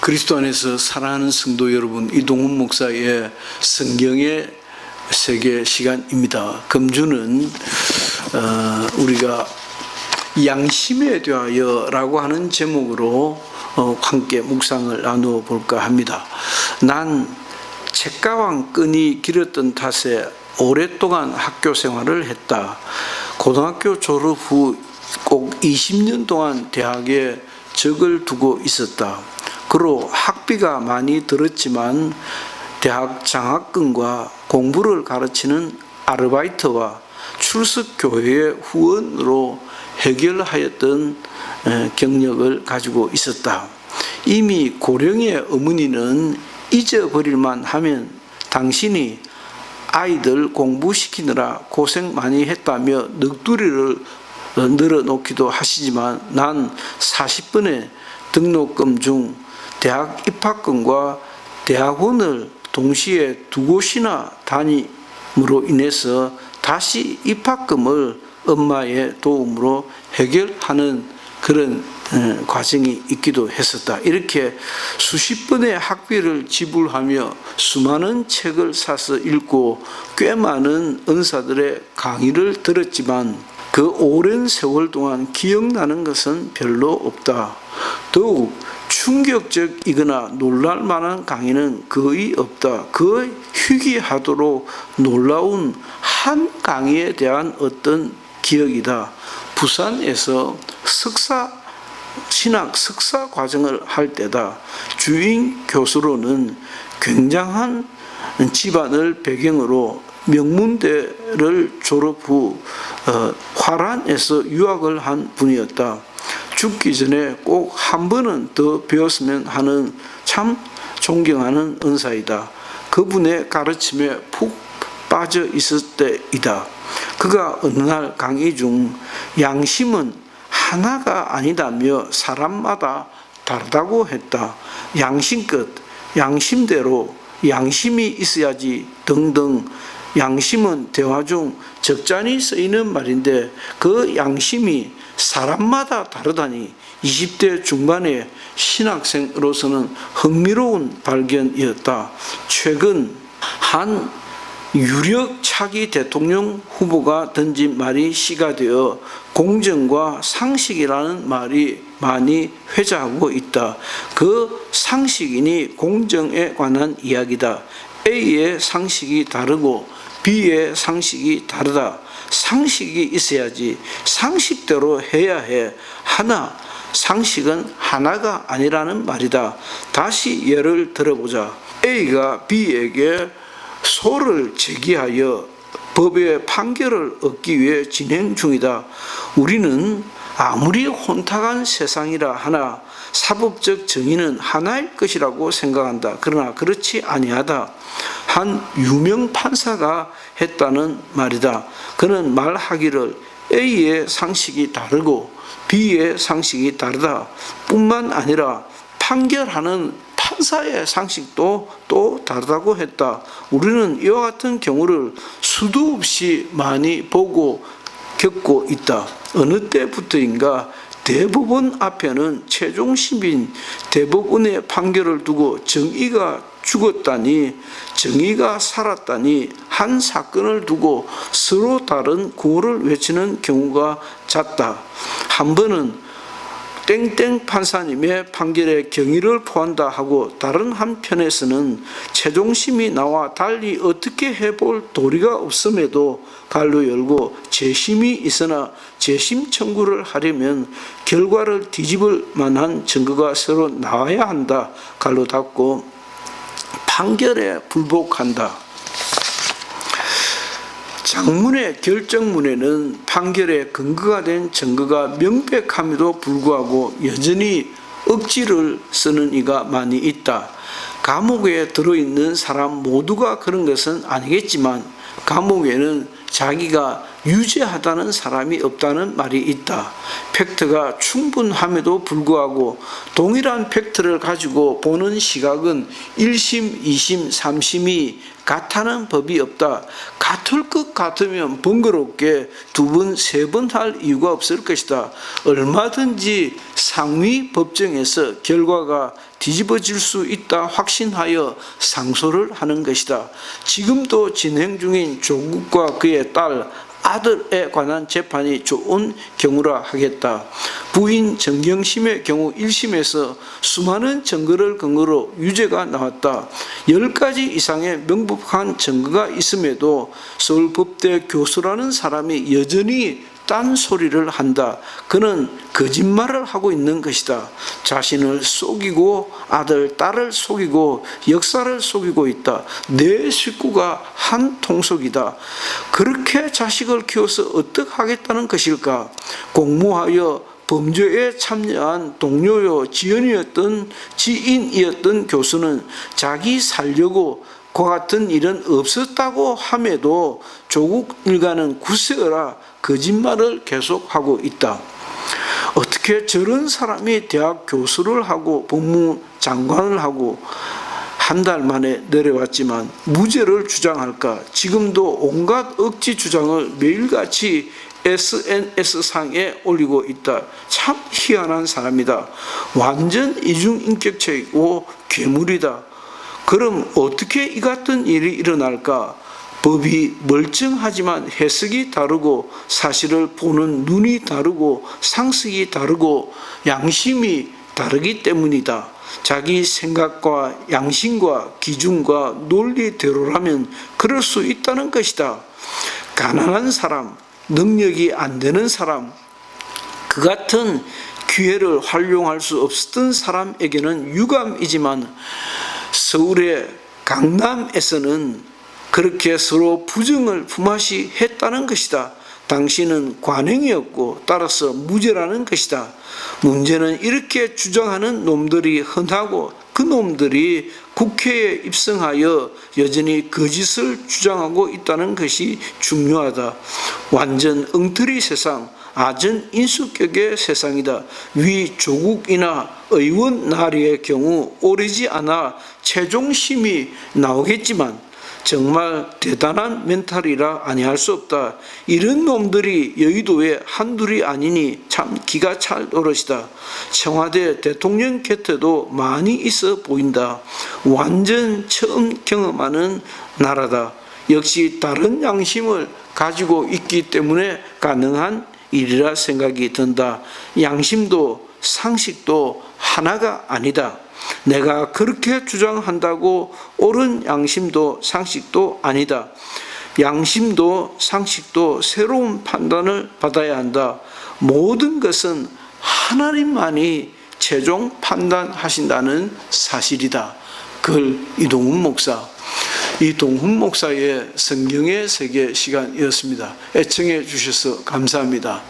그리스도 안에서 사랑하는 성도 여러분, 이동훈 목사의 성경의 세계 시간입니다. 금주는 우리가 양심에 대하여라고 하는 제목으로 함께 묵상을 나누어 볼까 합니다. 난 책가방 끈이 길었던 탓에 오랫동안 학교 생활을 했다. 고등학교 졸업 후 꼭 20년 동안 대학에 적을 두고 있었다. 그로 학비가 많이 들었지만 대학 장학금과 공부를 가르치는 아르바이트와 출석 교회의 후원으로 해결하였던 경력을 가지고 있었다. 이미 고령의 어머니는 잊어버릴만 하면 당신이 아이들 공부시키느라 고생 많이 했다며 넋두리를 늘어놓기도 하시지만 난 40번의 등록금 중 대학 입학금과 대학원을 동시에 두 곳이나 다님으로 인해서 다시 입학금을 엄마의 도움으로 해결하는 그런 과정이 있기도 했었다. 이렇게 수십 번의 학비를 지불하며 수많은 책을 사서 읽고 꽤 많은 은사들의 강의를 들었지만 그 오랜 세월 동안 기억나는 것은 별로 없다. 더욱 충격적이거나 놀랄 만한 강의는 거의 없다. 그 희귀하도록 놀라운 한 강의에 대한 어떤 기억이다. 부산에서 신학 석사 과정을 할 때다. 주인 교수로는 굉장한 집안을 배경으로 명문대를 졸업 후 화란에서 유학을 한 분이었다. 죽기 전에 꼭 한 번은 더 배웠으면 하는 참 존경하는 은사이다. 그분의 가르침에 푹 빠져 있을 때이다. 그가 어느 날 강의 중 양심은 하나가 아니다며 사람마다 다르다고 했다. 양심껏, 양심대로, 양심이 있어야지 등등. 양심은 대화 중 적잖이 쓰이는 말인데 그 양심이 사람마다 다르다니 20대 중반의 신학생으로서는 흥미로운 발견이었다. 최근 한 유력 차기 대통령 후보가 던진 말이 시가 되어 공정과 상식이라는 말이 많이 회자하고 있다. 그 상식이니 공정에 관한 이야기다. A의 상식이 다르고 B의 상식이 다르다. 상식이 있어야지 상식대로 해야 해. 하나, 상식은 하나가 아니라는 말이다. 다시 예를 들어보자. A가 B에게 소를 제기하여 법의 판결을 얻기 위해 진행 중이다. 우리는 아무리 혼탁한 세상이라 하나 사법적 정의는 하나일 것이라고 생각한다. 그러나 그렇지 아니하다. 한 유명 판사가 했다는 말이다. 그는 말하기를 A의 상식이 다르고 B의 상식이 다르다 뿐만 아니라 판결하는 판사의 상식도 또 다르다고 했다. 우리는 이와 같은 경우를 수도 없이 많이 보고 겪고 있다. 어느 때부터인가 대법원 앞에는 최종 시민 대법원의 판결을 두고 정의가 죽었다니 정의가 살았다니 한 사건을 두고 서로 다른 구호를 외치는 경우가 잦다. 한 번은 땡땡 판사님의 판결에 경의를 표한다 하고 다른 한편에서는 최종심이 나와 달리 어떻게 해볼 도리가 없음에도 갈로 열고 재심이 있으나 재심 청구를 하려면 결과를 뒤집을 만한 증거가 서로 나와야 한다. 갈로 닫고 판결에 불복한다. 장문의 결정문에는 판결에 근거가 된 증거가 명백함에도 불구하고 여전히 억지를 쓰는 이가 많이 있다. 감옥에 들어있는 사람 모두가 그런 것은 아니겠지만 감옥에는 자기가 유죄하다는 사람이 없다는 말이 있다. 팩트가 충분함에도 불구하고 동일한 팩트를 가지고 보는 시각은 1심, 2심, 3심이 같다는 법이 없다. 같을 것 같으면 번거롭게 2번, 3번 할 이유가 없을 것이다. 얼마든지 상위 법정에서 결과가 뒤집어질 수 있다 확신하여 상소를 하는 것이다. 지금도 진행 중인 조국과 그의 딸, 아들에 관한 재판이 좋은 경우라 하겠다. 부인 정경심의 경우 1심에서 수많은 증거를 근거로 유죄가 나왔다. 10가지 이상의 명백한 증거가 있음에도 서울법대 교수라는 사람이 여전히 딴소리를 한다. 그는 거짓말을 하고 있는 것이다. 자신을 속이고 아들, 딸을 속이고 역사를 속이고 있다. 내 식구가 한 통속이다. 그렇게 자식을 키워서 어떻게 하겠다는 것일까? 공모하여 범죄에 참여한 동료요 지인이었던 교수는 자기 살려고 그와 같은 일은 없었다고 함에도 조국 일가는 굳세어라 거짓말을 계속하고 있다. 어떻게 저런 사람이 대학 교수를 하고 법무장관을 하고 한 달 만에 내려왔지만 무죄를 주장할까? 지금도 온갖 억지 주장을 매일같이 SNS상에 올리고 있다. 참 희한한 사람이다. 완전 이중인격체이고 괴물이다. 그럼 어떻게 이 같은 일이 일어날까? 법이 멀쩡하지만 해석이 다르고 사실을 보는 눈이 다르고 상식이 다르고 양심이 다르기 때문이다. 자기 생각과 양심과 기준과 논리대로라면 그럴 수 있다는 것이다. 가난한 사람, 능력이 안 되는 사람, 그 같은 기회를 활용할 수 없었던 사람에게는 유감이지만 서울의 강남에서는 그렇게 서로 부정을 품앗이 했다는 것이다. 당신은 관행이었고 따라서 무죄라는 것이다. 문제는 이렇게 주장하는 놈들이 흔하고 그 놈들이 국회에 입성하여 여전히 거짓을 주장하고 있다는 것이 중요하다. 완전 엉터리 세상, 아전 인수격의 세상이다. 위 조국이나 의원 나리의 경우 오래지 않아 최종심이 나오겠지만 정말 대단한 멘탈이라 아니할 수 없다. 이런 놈들이 여의도에 한둘이 아니니 참 기가 찰 노릇이다. 청와대 대통령 곁에도 많이 있어 보인다. 완전 처음 경험하는 나라다. 역시 다른 양심을 가지고 있기 때문에 가능한 일이라 생각이 든다. 양심도 상식도 하나가 아니다. 내가 그렇게 주장한다고 옳은 양심도 상식도 아니다. 양심도 상식도 새로운 판단을 받아야 한다. 모든 것은 하나님만이 최종 판단하신다는 사실이다. 글 이동훈 목사. 이동훈 목사의 성경의 세계 시간이었습니다. 애청해 주셔서 감사합니다.